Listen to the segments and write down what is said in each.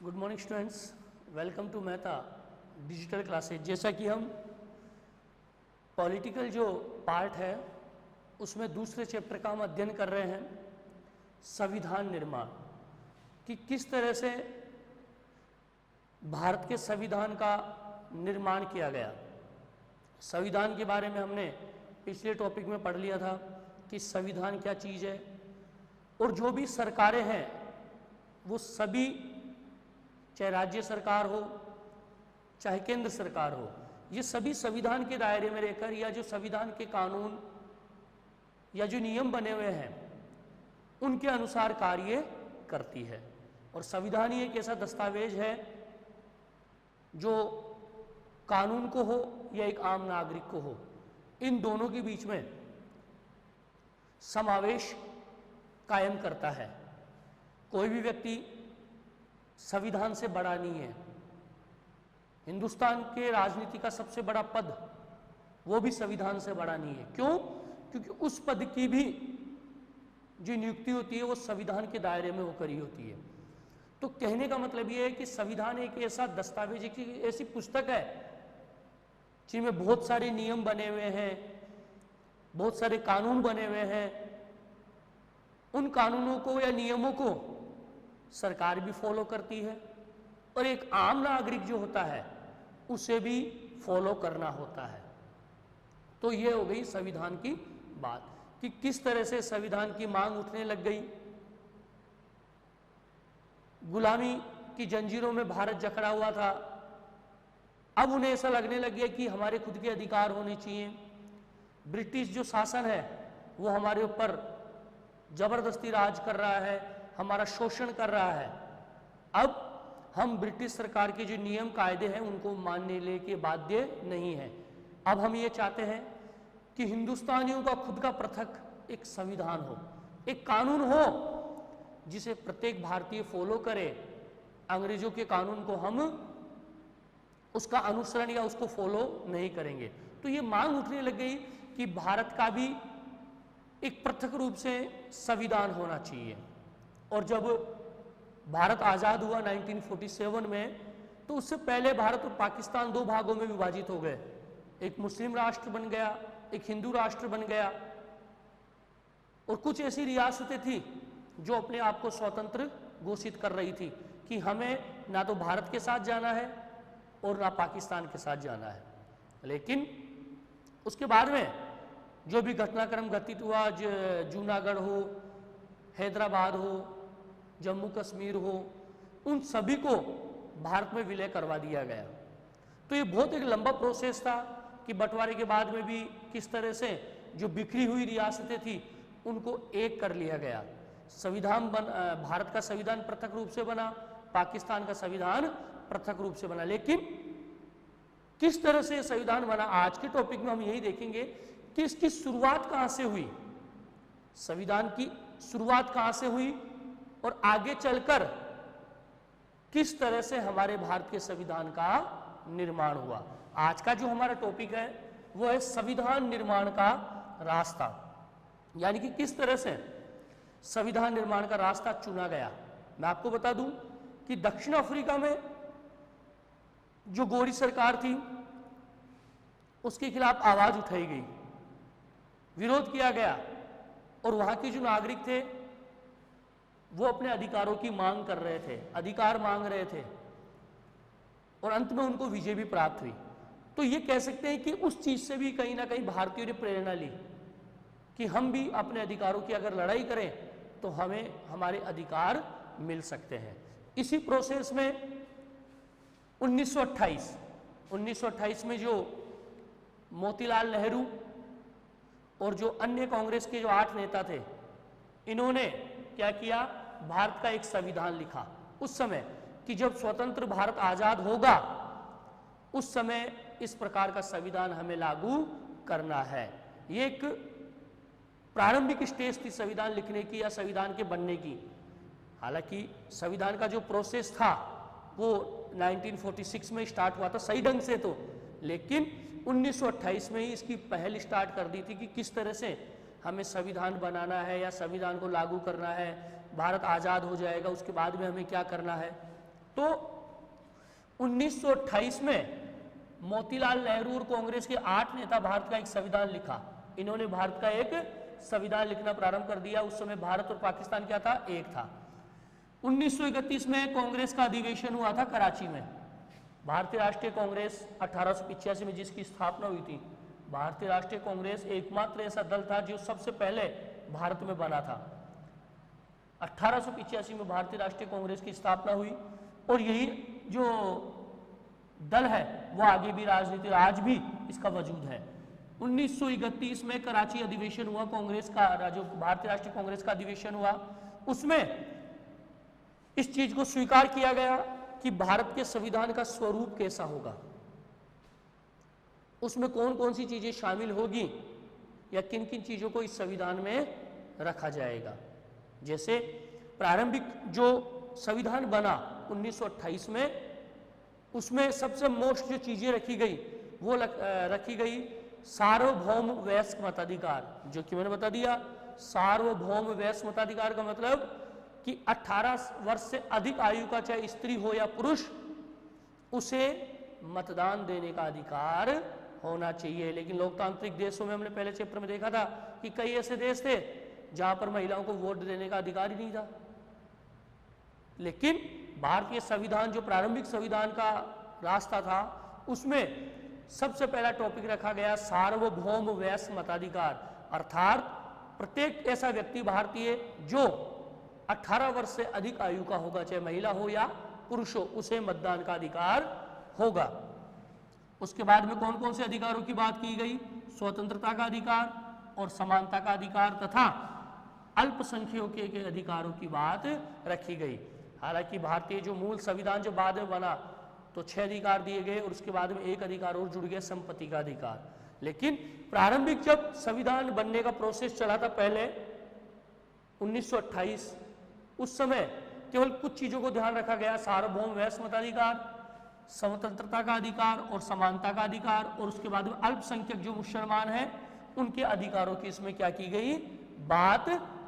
Good morning students, welcome to Mehta digital classes. जैसा कि हम पॉलिटिकल जो पार्ट है उसमें दूसरे चैप्टर का हम अध्ययन कर रहे हैं, संविधान निर्माण, कि किस तरह से भारत के संविधान का निर्माण किया गया। संविधान के बारे में हमने पिछले टॉपिक में पढ़ लिया था कि संविधान क्या चीज़ है, और जो भी सरकारें हैं वो सभी, चाहे राज्य सरकार हो चाहे केंद्र सरकार हो, ये सभी संविधान के दायरे में रहकर या जो संविधान के कानून या जो नियम बने हुए हैं उनके अनुसार कार्य करती है। और संविधान ही एक ऐसा दस्तावेज है जो कानून को हो या एक आम नागरिक को हो, इन दोनों के बीच में समावेश कायम करता है। कोई भी व्यक्ति संविधान से बड़ा नहीं है। हिंदुस्तान के राजनीति का सबसे बड़ा पद वो भी संविधान से बड़ा नहीं है। क्यों? क्योंकि उस पद की भी जो नियुक्ति होती है वो संविधान के दायरे में होकर ही होती है। तो कहने का मतलब ये है कि संविधान एक ऐसा दस्तावेज, एक ऐसी पुस्तक है जिनमें बहुत सारे नियम बने हुए हैं, बहुत सारे कानून बने हुए हैं। उन कानूनों को या नियमों को सरकार भी फॉलो करती है और एक आम नागरिक जो होता है उसे भी फॉलो करना होता है। तो ये हो गई संविधान की बात कि किस तरह से संविधान की मांग उठने लग गई। गुलामी की जंजीरों में भारत जकड़ा हुआ था, अब उन्हें ऐसा लगने लग गया कि हमारे खुद के अधिकार होने चाहिए। ब्रिटिश जो शासन है वो हमारे ऊपर जबरदस्ती राज कर रहा है, हमारा शोषण कर रहा है। अब हम ब्रिटिश सरकार के जो नियम कायदे हैं उनको मानने के बाध्य नहीं है। अब हम ये चाहते हैं कि हिंदुस्तानियों का खुद का पृथक एक संविधान हो, एक कानून हो जिसे प्रत्येक भारतीय फॉलो करे। अंग्रेजों के कानून को हम उसका अनुसरण या उसको फॉलो नहीं करेंगे। तो ये मांग उठने लग गई कि भारत का भी एक पृथक रूप से संविधान होना चाहिए। और जब भारत आज़ाद हुआ 1947 में, तो उससे पहले भारत और पाकिस्तान दो भागों में विभाजित हो गए। एक मुस्लिम राष्ट्र बन गया, एक हिंदू राष्ट्र बन गया, और कुछ ऐसी रियासतें थी जो अपने आप को स्वतंत्र घोषित कर रही थी कि हमें ना तो भारत के साथ जाना है और ना पाकिस्तान के साथ जाना है। लेकिन उसके बाद में जो भी घटनाक्रम घटित हुआ, जूनागढ़ हो, हैदराबाद हो, जम्मू कश्मीर हो, उन सभी को भारत में विलय करवा दिया गया। तो ये बहुत एक लंबा प्रोसेस था कि बंटवारे के बाद में भी किस तरह से जो बिखरी हुई रियासतें थी उनको एक कर लिया गया। संविधान भारत का संविधान पृथक रूप से बना, पाकिस्तान का संविधान पृथक रूप से बना। लेकिन किस तरह से संविधान बना, आज के टॉपिक में हम यही देखेंगे कि इसकी शुरुआत कहां से हुई, संविधान की शुरुआत कहां से हुई और आगे चलकर किस तरह से हमारे भारत के संविधान का निर्माण हुआ। आज का जो हमारा टॉपिक है वो है संविधान निर्माण का रास्ता, यानी कि किस तरह से संविधान निर्माण का रास्ता चुना गया। मैं आपको बता दूं कि दक्षिण अफ्रीका में जो गोरी सरकार थी उसके खिलाफ आवाज उठाई गई, विरोध किया गया, और वहां के जो नागरिक थे वो अपने अधिकारों की मांग कर रहे थे, अधिकार मांग रहे थे, और अंत में उनको विजय भी प्राप्त हुई। तो ये कह सकते हैं कि उस चीज से भी कहीं ना कहीं भारतीयों ने प्रेरणा ली कि हम भी अपने अधिकारों की अगर लड़ाई करें तो हमें हमारे अधिकार मिल सकते हैं। इसी प्रोसेस में 1928 में जो मोतीलाल नेहरू और जो अन्य कांग्रेस के जो 8 नेता थे, इन्होंने क्या किया, भारत का एक संविधान लिखा उस समय कि जब स्वतंत्र भारत आजाद होगा उस समय इस प्रकार का संविधान हमें लागू करना है। ये एक प्रारंभिक स्टेज थी संविधान लिखने की या संविधान के बनने की। हालांकि संविधान का जो प्रोसेस था वो 1946 में स्टार्ट हुआ था सही ढंग से तो, लेकिन 1928 में ही इसकी पहल स्टार्ट कर दी थी कि किस तरह से हमें संविधान बनाना है या संविधान को लागू करना है। भारत आज़ाद हो जाएगा उसके बाद में हमें क्या करना है। तो 1928 में मोतीलाल नेहरू और कांग्रेस के 8 नेता भारत का एक संविधान लिखा। इन्होंने भारत का एक संविधान लिखना प्रारंभ कर दिया। उस समय भारत और पाकिस्तान क्या था, एक था। 1931 में कांग्रेस का अधिवेशन हुआ था कराची में। भारतीय राष्ट्रीय कांग्रेस 1885 में जिसकी स्थापना हुई थी, भारतीय राष्ट्रीय कांग्रेस एकमात्र ऐसा दल था जो सबसे पहले भारत में बना था। 1885 में भारतीय राष्ट्रीय कांग्रेस की स्थापना हुई और यही जो दल है वो आगे भी राजनीति, आज भी इसका वजूद है। 1931 में कराची अधिवेशन हुआ कांग्रेस का, जो भारतीय राष्ट्रीय कांग्रेस का अधिवेशन हुआ, उसमें इस चीज को स्वीकार किया गया कि भारत के संविधान का स्वरूप कैसा होगा, उसमें कौन कौन सी चीजें शामिल होगी या किन किन चीजों को इस संविधान में रखा जाएगा। जैसे प्रारंभिक जो संविधान बना 1928 में, उसमें सबसे मोस्ट जो चीजें रखी गई वो रखी गई सार्वभौम वयस्क मताधिकार, जो कि मैंने बता दिया। सार्वभौम वयस्क मताधिकार का मतलब कि 18 वर्ष से अधिक आयु का चाहे स्त्री हो या पुरुष, उसे मतदान देने का अधिकार होना चाहिए। लेकिन लोकतांत्रिक देशों में हमने पहले चैप्टर में देखा था कि कई ऐसे देश थे जहां पर महिलाओं को वोट देने का अधिकार ही नहीं था। लेकिन भारतीय संविधान, जो प्रारंभिक संविधान का रास्ता था, उसमें सबसे पहला टॉपिक रखा गया सार्वभौम वयस्क मताधिकार, अर्थात प्रत्येक ऐसा व्यक्ति भारतीय जो 18 वर्ष से अधिक आयु का होगा, चाहे महिला हो या पुरुष हो, उसे मतदान का अधिकार होगा। उसके बाद में कौन कौन से अधिकारों की बात की गई, स्वतंत्रता का अधिकार और समानता का अधिकार तथा अल्पसंख्यकों के अधिकारों की बात रखी गई। हालांकि भारतीय जो मूल संविधान जो बाद में बना तो 6 अधिकार दिए गए और उसके बाद में एक अधिकार और जुड़ गया, संपत्ति का अधिकार। लेकिन प्रारंभिक जब संविधान बनने का प्रोसेस चला था पहले 1928, उस समय केवल कुछ चीजों को ध्यान रखा गया, सार्वभौम वयस्क मताधिकार, स्वतंत्रता का अधिकार और समानता का अधिकार, और उसके बाद में अल्पसंख्यक जो मुसलमान हैं उनके अधिकारों की इसमें क्या की गई, बात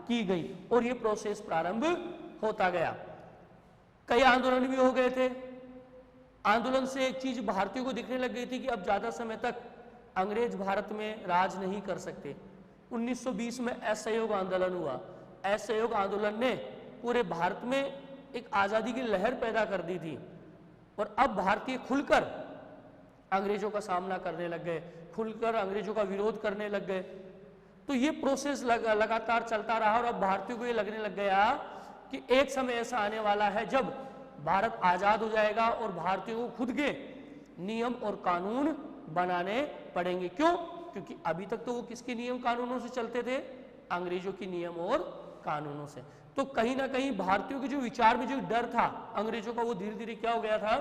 की गई, और ये प्रोसेस प्रारंभ होता गया। कई आंदोलन भी हो गए थे। आंदोलन से एक चीज भारतीयों को दिखने लग गई थी कि अब ज्यादा समय तक अंग्रेज भारत में राज नहीं कर सकते। 1920 में असहयोग आंदोलन हुआ। असहयोग आंदोलन ने पूरे भारत में एक आजादी की लहर पैदा कर दी थी और अब भारतीय खुलकर अंग्रेजों का सामना करने लग गए, खुलकर अंग्रेजों का विरोध करने लग गए। तो ये प्रोसेस लगातार चलता रहा और अब भारतीयों को ये लगने लग गया कि एक समय ऐसा आने वाला है जब भारत आजाद हो जाएगा और भारतीयों को खुद के नियम और कानून बनाने पड़ेंगे। क्यों? क्योंकि अभी तक तो वो किसके नियम कानूनों से चलते थे, अंग्रेजों के नियम और कानूनों से। तो कहीं ना कहीं भारतीयों के जो विचार में जो डर था अंग्रेजों का, वो धीरे धीरे क्या हो गया था,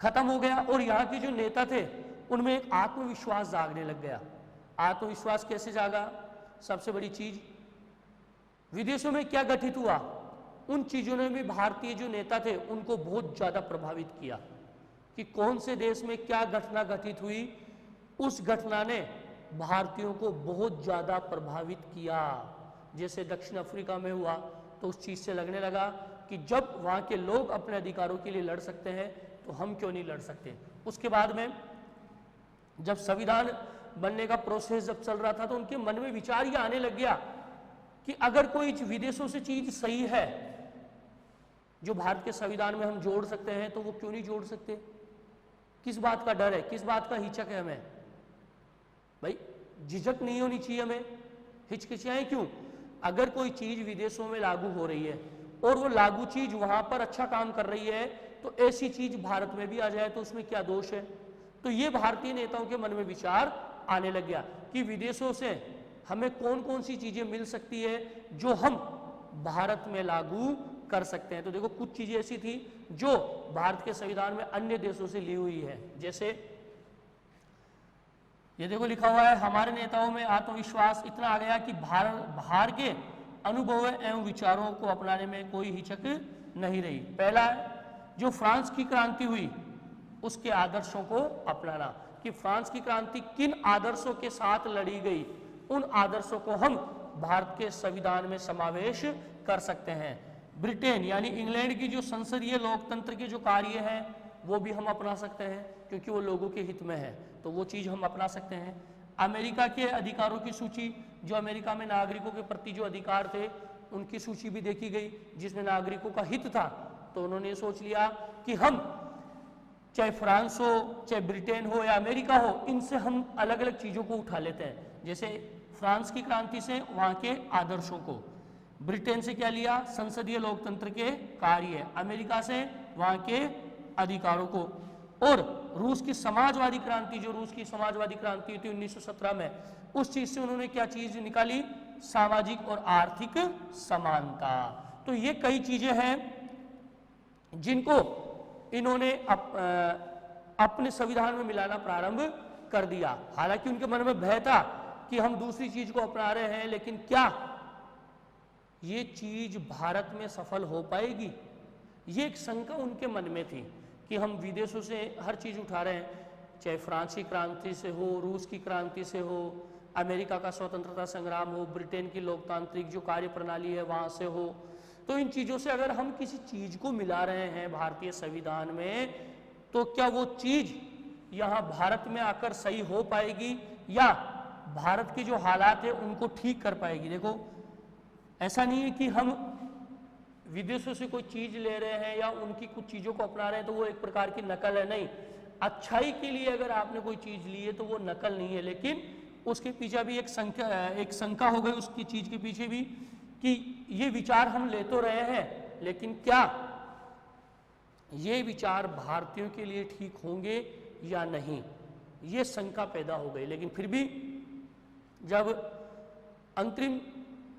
खत्म हो गया। और यहाँ के जो नेता थे उनमें एक आत्मविश्वास जागने लग गया। आत्मविश्वास कैसे जागा? सबसे बड़ी चीज, विदेशों में क्या गठित हुआ, उन चीजों ने भी भारतीय जो नेता थे उनको बहुत ज्यादा प्रभावित किया कि कौन से देश में क्या घटना घटित हुई। उस घटना ने भारतीयों को बहुत ज्यादा प्रभावित किया। जैसे दक्षिण अफ्रीका में हुआ तो उस चीज से लगने लगा कि जब वहां के लोग अपने अधिकारों के लिए लड़ सकते हैं तो हम क्यों नहीं लड़ सकते। उसके बाद में जब संविधान बनने का प्रोसेस जब चल रहा था तो उनके मन में विचार ये आने लग गया कि अगर कोई विदेशों से चीज सही है जो भारत के संविधान में हम जोड़ सकते हैं तो वो क्यों नहीं जोड़ सकते। किस बात का डर है, किस बात का हिचक है हमें? भाई झिझक नहीं होनी चाहिए हमें, हिचकिचाएं क्यों? अगर कोई चीज विदेशों में लागू हो रही है और वो लागू चीज वहां पर अच्छा काम कर रही है तो ऐसी चीज भारत में भी आ जाए तो उसमें क्या दोष है। तो ये भारतीय नेताओं के मन में विचार आने लग गया कि विदेशों से हमें कौन कौन सी चीजें मिल सकती है जो हम भारत में लागू कर सकते हैं। तो देखो कुछ चीजें ऐसी थी जो भारत के संविधान में अन्य देशों से ली हुई है। जैसे ये देखो लिखा हुआ है, हमारे नेताओं में आत्मविश्वास इतना आ गया कि बाहर के अनुभव एवं विचारों को अपनाने में कोई हिचक नहीं रही। पहला जो फ्रांस की क्रांति हुई उसके आदर्शों को अपनाना, कि फ्रांस की क्रांति किन आदर्शों के साथ लड़ी गई, उन आदर्शों को हम भारत के संविधान में समावेश कर सकते हैं। ब्रिटेन यानी इंग्लैंड की जो संसदीय लोकतंत्र के जो कार्य हैं वो भी हम अपना सकते हैं, क्योंकि वो लोगों के हित में है, तो वो चीज़ हम अपना सकते हैं। अमेरिका के अधिकारों की सूची, जो अमेरिका में नागरिकों के प्रति जो अधिकार थे उनकी सूची भी देखी गई, जिसमें नागरिकों का हित था। तो उन्होंने सोच लिया कि हम चाहे फ्रांस हो, चाहे ब्रिटेन हो या अमेरिका हो, इनसे हम अलग अलग चीज़ों को उठा लेते हैं। जैसे फ्रांस की क्रांति से वहाँ के आदर्शों को, ब्रिटेन से क्या लिया, संसदीय लोकतंत्र के कार्य, अमेरिका से वहाँ के अधिकारों को, और रूस की समाजवादी क्रांति, जो रूस की समाजवादी क्रांति थी 1917 में, उस चीज से उन्होंने क्या चीज निकाली, सामाजिक और आर्थिक समानता। तो ये कई चीजें हैं जिनको इन्होंने अपने संविधान में मिलाना प्रारंभ कर दिया। हालांकि उनके मन में भय था कि हम दूसरी चीज को अपना रहे हैं, लेकिन क्या ये चीज भारत में सफल हो पाएगी, ये एक शंका उनके मन में थी कि हम विदेशों से हर चीज उठा रहे हैं, चाहे फ्रांस की क्रांति से हो, रूस की क्रांति से हो, अमेरिका का स्वतंत्रता संग्राम हो, ब्रिटेन की लोकतांत्रिक जो कार्य प्रणाली है वहां से हो। तो इन चीजों से अगर हम किसी चीज को मिला रहे हैं भारतीय संविधान में, तो क्या वो चीज यहाँ भारत में आकर सही हो पाएगी या भारत के जो हालात है उनको ठीक कर पाएगी। देखो, ऐसा नहीं है कि हम विदेशों से कोई चीज ले रहे हैं या उनकी कुछ चीजों को अपना रहे हैं तो वो एक प्रकार की नकल है, नहीं। अच्छाई के लिए अगर आपने कोई चीज ली है तो वो नकल नहीं है, लेकिन उसके पीछे भी एक शंका हो गई उसकी चीज के पीछे भी कि ये विचार हम ले तो रहे हैं, लेकिन क्या ये विचार भारतीयों के लिए ठीक होंगे या नहीं, ये शंका पैदा हो गई। लेकिन फिर भी जब अंतरिम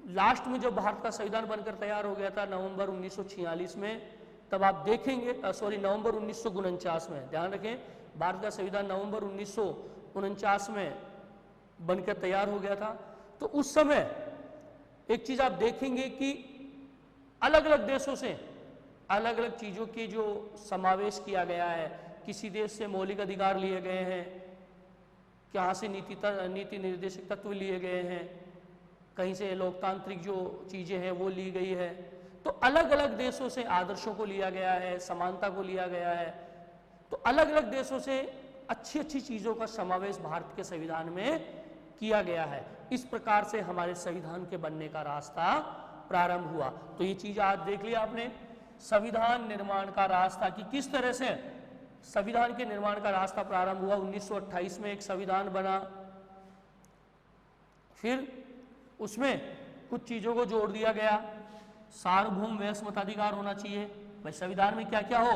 लास्ट में जब भारत का संविधान बनकर तैयार हो गया था नवंबर 1946 में, तब आप देखेंगे, नवंबर 1949 में, ध्यान रखें, भारत का संविधान नवंबर 1949 में बनकर तैयार हो गया था। तो उस समय एक चीज आप देखेंगे कि अलग अलग देशों से अलग अलग चीजों के जो समावेश किया गया है, किसी देश से मौलिक अधिकार लिए गए हैं, कहाँ से नीति निर्देशक तत्व लिए गए हैं, कहीं से लोकतांत्रिक जो चीजें हैं वो ली गई है। तो अलग अलग देशों से आदर्शों को लिया गया है, समानता को लिया गया है। तो अलग अलग देशों से अच्छी अच्छी चीजों का समावेश भारत के संविधान में किया गया है। इस प्रकार से हमारे संविधान के बनने का रास्ता प्रारंभ हुआ। तो ये चीज आज देख लिया आपने, संविधान निर्माण का रास्ता, कि किस तरह से संविधान के निर्माण का रास्ता प्रारंभ हुआ। 1928 में एक संविधान बना, फिर उसमें कुछ चीजों को जोड़ दिया गया। सार्वभौम वयस्क मताधिकार होना चाहिए। भाई संविधान में क्या क्या हो,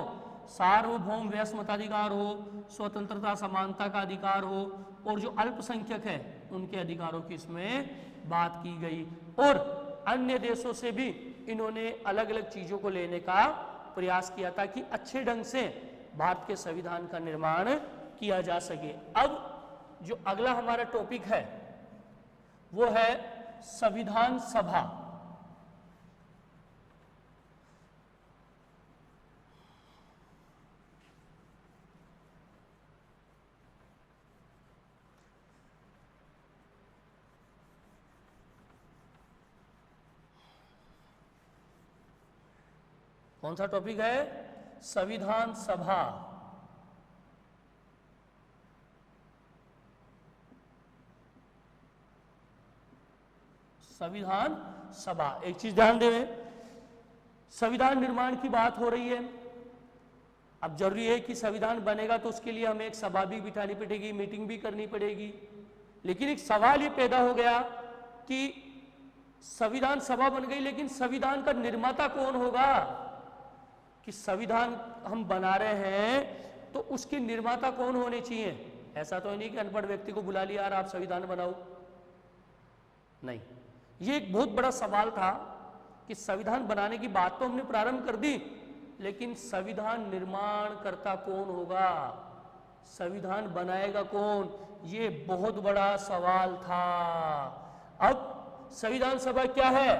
सार्वभौम वयस्क मताधिकार हो, स्वतंत्रता समानता का अधिकार हो, और जो अल्पसंख्यक है उनके अधिकारों की इसमें बात की गई। और अन्य देशों से भी इन्होंने अलग अलग चीजों को लेने का प्रयास किया ताकि अच्छे ढंग से भारत के संविधान का निर्माण किया जा सके। अब जो अगला हमारा टॉपिक है वो है संविधान सभा। कौन सा टॉपिक है, संविधान सभा। संविधान सभा, एक चीज ध्यान देवे, संविधान निर्माण की बात हो रही है। अब जरूरी है कि संविधान बनेगा तो उसके लिए हमें एक सभा भी बिठानी पड़ेगी, मीटिंग भी करनी पड़ेगी। लेकिन एक सवाल ये पैदा हो गया कि संविधान सभा बन गई, लेकिन संविधान का निर्माता कौन होगा। कि संविधान हम बना रहे हैं तो उसके निर्माता कौन होने चाहिए। ऐसा तो नहीं कि अनपढ़ व्यक्ति को बुला लिया यार आप संविधान बनाओ, नहीं। ये एक बहुत बड़ा सवाल था कि संविधान बनाने की बात तो हमने प्रारंभ कर दी, लेकिन संविधान निर्माण करता कौन होगा, संविधान बनाएगा कौन, ये बहुत बड़ा सवाल था। अब संविधान सभा क्या है,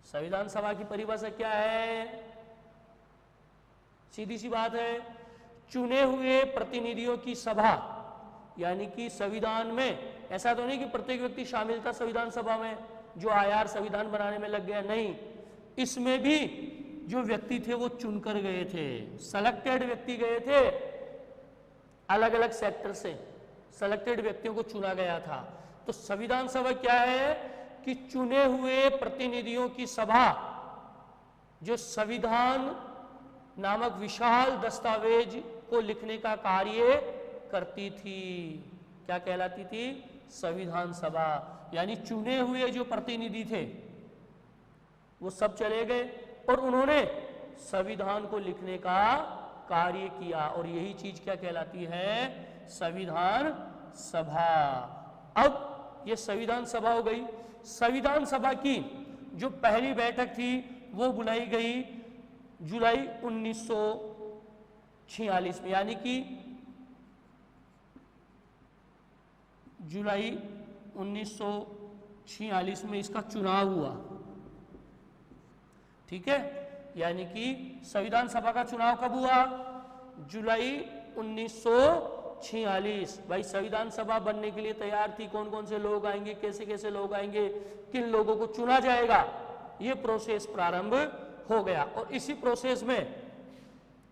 संविधान सभा की परिभाषा क्या है, सीधी सी बात है, चुने हुए प्रतिनिधियों की सभा। यानी कि संविधान में ऐसा तो नहीं कि प्रत्येक व्यक्ति शामिल था संविधान सभा में जो आया संविधान बनाने में लग गया, नहीं। इसमें भी जो व्यक्ति थे वो चुनकर गए थे, सेलेक्टेड व्यक्ति गए थे, अलग अलग सेक्टर से सेलेक्टेड व्यक्तियों को चुना गया था। तो संविधान सभा क्या है कि चुने हुए प्रतिनिधियों की सभा जो संविधान नामक विशाल दस्तावेज को लिखने का कार्य करती थी। क्या कहलाती थी? संविधान सभा। यानी चुने हुए जो प्रतिनिधि थे वो सब चले गए और उन्होंने संविधान को लिखने का कार्य किया, और यही चीज क्या कहलाती है? संविधान सभा। अब ये संविधान सभा हो गई। संविधान सभा की जो पहली बैठक थी वो बुलाई गई जुलाई 1946 में, यानी कि जुलाई 1946 में इसका चुनाव हुआ। ठीक है, यानी कि संविधान सभा का चुनाव कब हुआ? जुलाई 1946। भाई संविधान सभा बनने के लिए तैयार थी, कौन कौन से लोग आएंगे, कैसे कैसे लोग आएंगे, किन लोगों को चुना जाएगा, ये प्रोसेस प्रारंभ हो गया। और इसी प्रोसेस में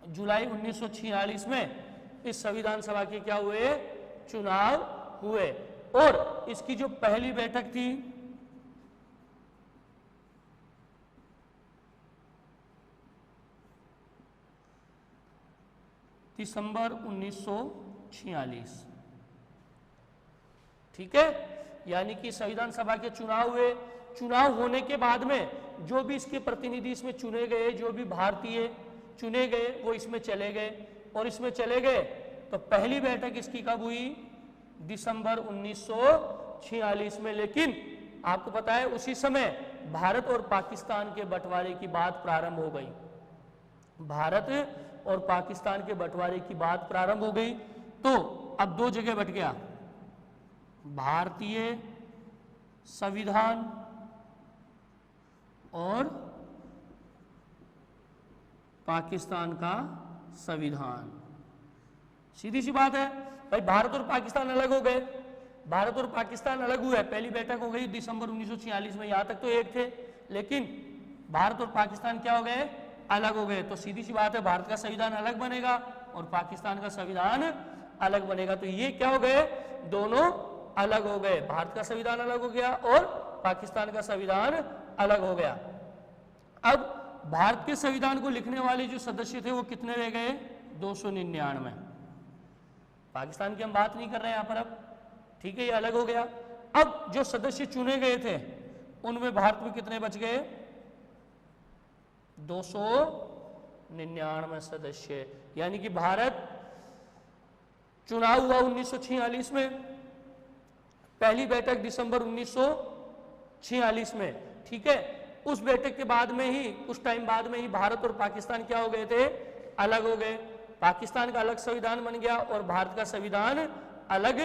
जुलाई 1946 में इस संविधान सभा के क्या हुए? चुनाव हुए। और इसकी जो पहली बैठक थी दिसंबर 1946। ठीक है, यानी कि संविधान सभा के चुनाव हुए। चुनाव होने के बाद में जो भी इसके प्रतिनिधि इसमें चुने गए, जो भी भारतीय चुने गए वो इसमें चले गए, और इसमें चले गए तो पहली बैठक इसकी कब हुई? दिसंबर 1946 में। लेकिन आपको पता है उसी समय भारत और पाकिस्तान के बंटवारे की बात प्रारंभ हो गई। भारत और पाकिस्तान के बंटवारे की बात प्रारंभ हो गई, तो अब दो जगह बट गया, भारतीय संविधान और पाकिस्तान का संविधान। सीधी सी बात है भाई, भारत और पाकिस्तान अलग हो गए। भारत और पाकिस्तान अलग हुए, पहली बैठक हो गई दिसंबर 1946 में, यहां तक तो एक थे, लेकिन भारत और पाकिस्तान क्या हो गए? अलग हो गए। तो सीधी सी बात है, भारत का संविधान अलग बनेगा और पाकिस्तान का संविधान अलग बनेगा। तो ये क्या हो गए? दोनों अलग हो गए, भारत का संविधान अलग हो गया और पाकिस्तान का संविधान अलग हो गया। अब भारत के संविधान को लिखने वाले जो सदस्य थे वो कितने रह गए? 299। पाकिस्तान की हम बात नहीं कर रहे हैं यहां पर अब, ठीक है, ये अलग हो गया। अब जो सदस्य चुने गए थे उनमें भारत में कितने बच गए? 299 सदस्य। यानी कि भारत चुनाव हुआ 1946 में, पहली बैठक दिसंबर 1946 में। ठीक है, उस बैठक के बाद में ही, कुछ टाइम बाद में ही भारत और पाकिस्तान क्या हो गए थे? अलग हो गए। पाकिस्तान का अलग संविधान बन गया और भारत का संविधान अलग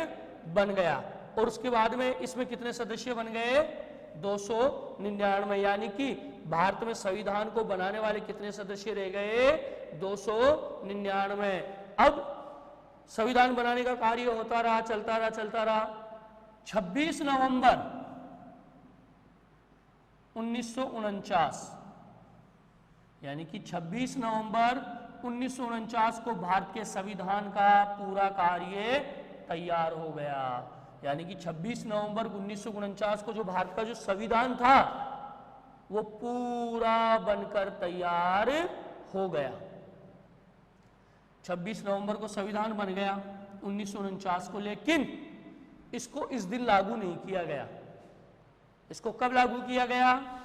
बन गया। और उसके बाद में इसमें कितने सदस्य बन गए? 299। यानी कि भारत में संविधान को बनाने वाले कितने सदस्य रह गए? 299। अब संविधान बनाने का कार्य होता रहा, चलता रहा। 26 नवंबर 1949, यानी कि 26 नवंबर 1949 को भारत के संविधान का पूरा कार्य तैयार हो गया। यानी कि 26 नवंबर 1949 को जो भारत का जो संविधान था वो पूरा बनकर तैयार हो गया। 26 नवंबर को संविधान बन गया 1949 को, लेकिन इसको इस दिन लागू नहीं किया गया। इसको कब लागू किया गया?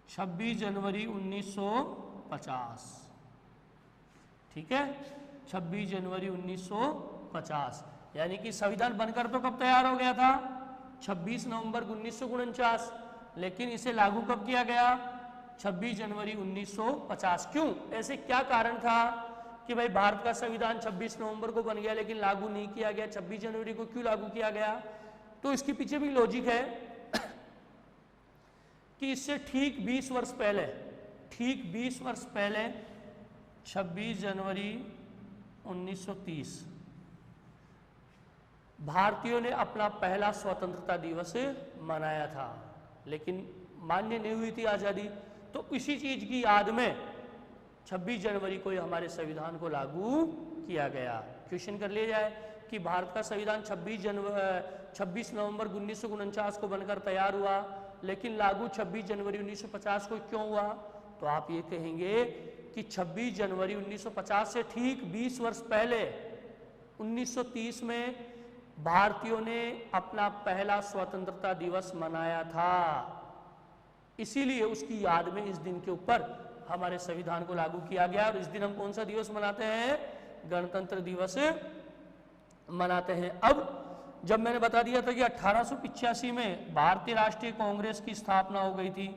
26 जनवरी 1950। ठीक है, 26 जनवरी 1950। यानी कि संविधान बनकर तो कब तैयार हो गया था? 26 नवंबर 1949, लेकिन इसे लागू कब किया गया? 26 जनवरी 1950। क्यों? ऐसे क्या कारण था कि भाई भारत का संविधान 26 नवंबर को बन गया लेकिन लागू नहीं किया गया, 26 जनवरी को क्यों लागू किया गया? तो इसके पीछे भी लॉजिक है कि इससे ठीक 20 वर्ष पहले 26 जनवरी 1930 भारतीयों ने अपना पहला स्वतंत्रता दिवस मनाया था। लेकिन मान्य नहीं हुई थी आज़ादी, तो इसी चीज की याद में 26 जनवरी को हमारे संविधान को लागू किया गया। क्वेश्चन कर लिया जाए कि भारत का संविधान 26 नवंबर 1949 को बनकर तैयार हुआ, लेकिन लागू 26 जनवरी 1950 को क्यों हुआ? तो आप ये कहेंगे कि 26 जनवरी 1950 से ठीक 20 वर्ष पहले 1930 में भारतीयों ने अपना पहला स्वतंत्रता दिवस मनाया था, इसीलिए उसकी याद में इस दिन के ऊपर हमारे संविधान को लागू किया गया। और इस दिन हम कौन सा दिवस मनाते हैं? गणतंत्र दिवस मनाते हैं। अब जब मैंने बता दिया था कि 1885 में भारतीय राष्ट्रीय कांग्रेस की स्थापना हो गई थी,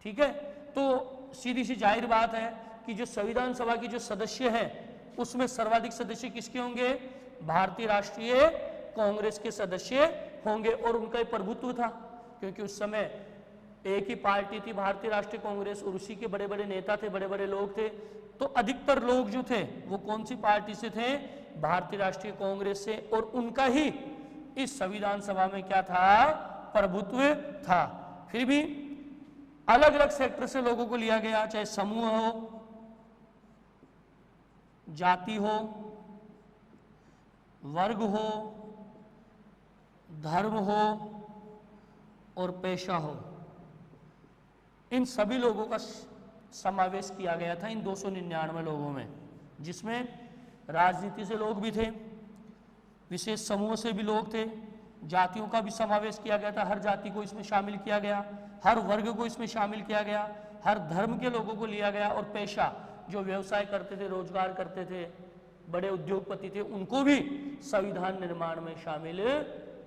ठीक है, तो सीधी सी जाहिर बात है कि जो संविधान सभा की जो सदस्य हैं उसमें सर्वाधिक सदस्य किसके होंगे? भारतीय राष्ट्रीय कांग्रेस के सदस्य होंगे। और उनका ही प्रभुत्व था, क्योंकि उस समय एक ही पार्टी थी भारतीय राष्ट्रीय कांग्रेस, और उसी के बड़े बड़े नेता थे, बड़े बड़े लोग थे। तो अधिकतर लोग जो थे वो कौन सी पार्टी से थे? भारतीय राष्ट्रीय कांग्रेस से। और उनका ही इस संविधान सभा में क्या था? प्रभुत्व था। फिर भी अलग अलग सेक्टर से लोगों को लिया गया, चाहे समूह हो, जाति हो, वर्ग हो, धर्म हो और पेशा हो, इन सभी लोगों का समावेश किया गया था इन 299 लोगों में, जिसमें राजनीति से लोग भी थे, विशेष समूह से भी लोग थे, जातियों का भी समावेश किया गया था, हर जाति को इसमें शामिल किया गया, हर वर्ग को इसमें शामिल किया गया, हर धर्म के लोगों को लिया गया, और पेशा जो व्यवसाय करते थे, रोजगार करते थे, बड़े उद्योगपति थे, उनको भी संविधान निर्माण में शामिल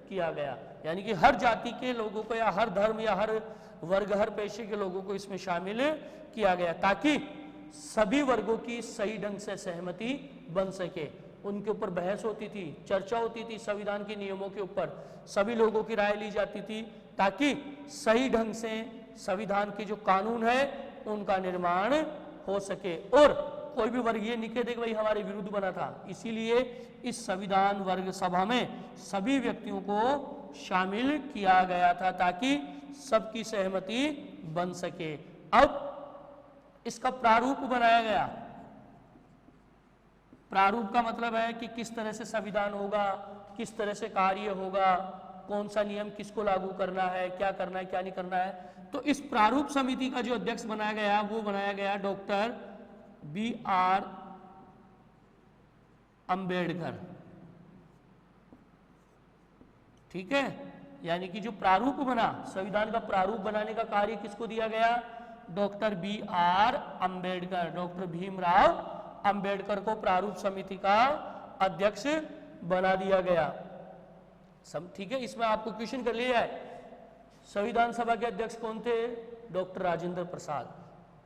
किया गया। यानी कि हर जाति के लोगों को या हर धर्म या हर वर्ग, हर पेशे के लोगों को इसमें शामिल किया गया, ताकि सभी वर्गों की सही ढंग से सहमति बन सके। उनके ऊपर बहस होती थी, चर्चा होती थी, संविधान के नियमों के ऊपर सभी लोगों की राय ली जाती थी, ताकि सही ढंग से संविधान के जो कानून है उनका निर्माण हो सके। और कोई भी वर्ग ये नहीं कह दे कि भाई हमारे विरुद्ध बना था। इसीलिए इस संविधान वर्ग सभा में सभी व्यक्तियों को शामिल किया गया था, ताकि सबकी सहमति बन सके। अब इसका प्रारूप बनाया गया। प्रारूप का मतलब है कि किस तरह से संविधान होगा, किस तरह से कार्य होगा, कौन सा नियम किसको लागू करना है, क्या करना है, क्या नहीं करना है। तो इस प्रारूप समिति का जो अध्यक्ष बनाया गया वो बनाया गया डॉक्टर B.R. अंबेडकर। ठीक है, यानी कि जो प्रारूप बना, संविधान का प्रारूप बनाने का कार्य किसको दिया गया? Doctor B.R. Ambedkar, doctor Bhimrao Ambedkar को प्रारूप समिति का अध्यक्ष बना दिया गया। सब ठीक है। इसमें आपको क्वेश्चन कर लिया है, संविधान सभा के अध्यक्ष कौन थे? डॉक्टर राजेंद्र प्रसाद।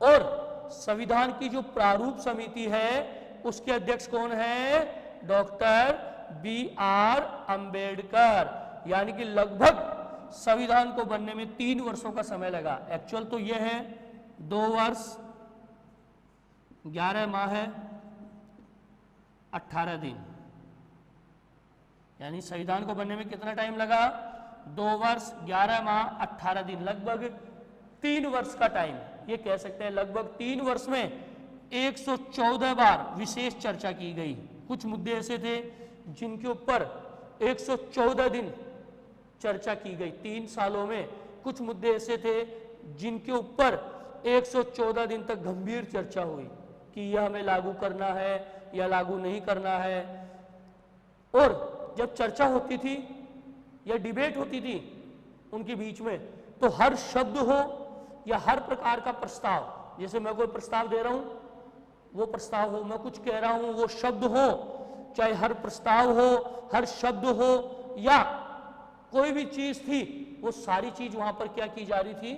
और संविधान की जो प्रारूप समिति है उसके अध्यक्ष कौन है? Doctor B.R. अंबेडकर। यानी कि लगभग संविधान को बनने में 3 वर्षों का समय लगा। एक्चुअल तो यह है 2 वर्ष 11 माह है 18 दिन। यानी संविधान को बनने में कितना टाइम लगा? 2 वर्ष 11 माह 18 दिन, लगभग 3 वर्ष का टाइम। ये कह सकते हैं लगभग 3 वर्ष में 114 बार विशेष चर्चा की गई। कुछ मुद्दे ऐसे थे जिनके ऊपर 114 दिन चर्चा की गई। 3 सालों में कुछ मुद्दे ऐसे थे जिनके ऊपर 114 दिन तक गंभीर चर्चा हुई कि यह हमें लागू करना है या लागू नहीं करना है। और जब चर्चा होती थी या डिबेट होती थी उनके बीच में, तो हर शब्द हो या हर प्रकार का प्रस्ताव, जैसे मैं कोई प्रस्ताव दे रहा हूं, वो प्रस्ताव हो, मैं कुछ कह रहा हूं, वो शब्द हो, चाहे हर प्रस्ताव हो, हर शब्द हो या कोई भी चीज थी, वो सारी चीज वहां पर क्या की जा रही थी?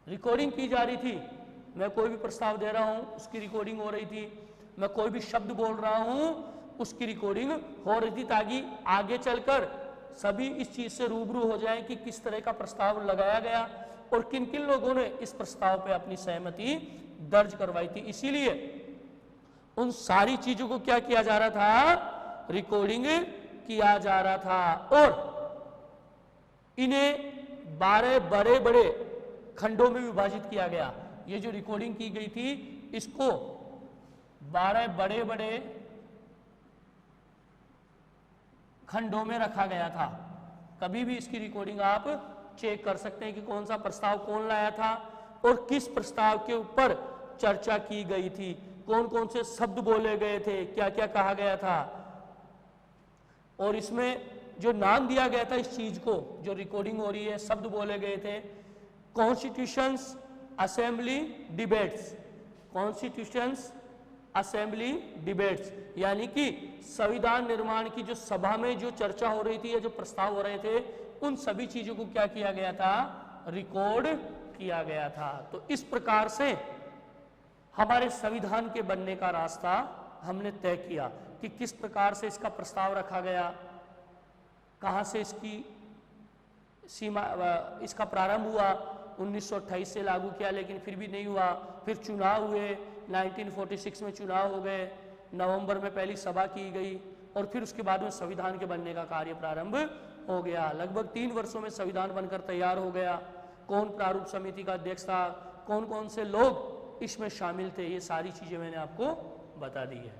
रिकॉर्डिंग की जा रही थी। मैं कोई भी प्रस्ताव दे रहा हूं, उसकी रिकॉर्डिंग हो रही थी। मैं कोई भी शब्द बोल रहा हूं, उसकी रिकॉर्डिंग हो रही थी, ताकि आगे चलकर सभी इस चीज से रूबरू हो जाएं कि किस तरह का प्रस्ताव लगाया गया और किन किन लोगों ने इस प्रस्ताव पे अपनी सहमति दर्ज करवाई थी। इसीलिए उन सारी चीजों को क्या किया जा रहा था? रिकॉर्डिंग किया जा रहा था। और इन्हें 12 बड़े बड़े खंडों में विभाजित किया गया। ये जो रिकॉर्डिंग की गई थी इसको 12 बड़े बड़े खंडों में रखा गया था। कभी भी इसकी रिकॉर्डिंग आप चेक कर सकते हैं कि कौन सा प्रस्ताव कौन लाया था और किस प्रस्ताव के ऊपर चर्चा की गई थी, कौन कौन से शब्द बोले गए थे, क्या क्या कहा गया था। और इसमें जो नाम दिया गया था इस चीज को, जो रिकॉर्डिंग हो रही है, शब्द बोले गए थे constitutions assembly debates, constitutions assembly debates, यानी कि संविधान निर्माण की जो सभा में जो चर्चा हो रही थी या जो प्रस्ताव हो रहे थे उन सभी चीजों को क्या किया गया था, रिकॉर्ड किया गया था। तो इस प्रकार से हमारे संविधान के बनने का रास्ता हमने तय किया कि किस प्रकार से इसका प्रस्ताव रखा गया, कहां से इसकी सीमा, इसका प्रारंभ हुआ। 1928 से लागू किया लेकिन फिर भी नहीं हुआ। फिर चुनाव हुए, 1946 में चुनाव हो गए, नवंबर में पहली सभा की गई और फिर उसके बाद में संविधान के बनने का कार्य प्रारंभ हो गया। लगभग 3 वर्षों में संविधान बनकर तैयार हो गया। कौन प्रारूप समिति का अध्यक्ष था, कौन कौन से लोग इसमें शामिल थे, ये सारी चीजें मैंने आपको बता दी है।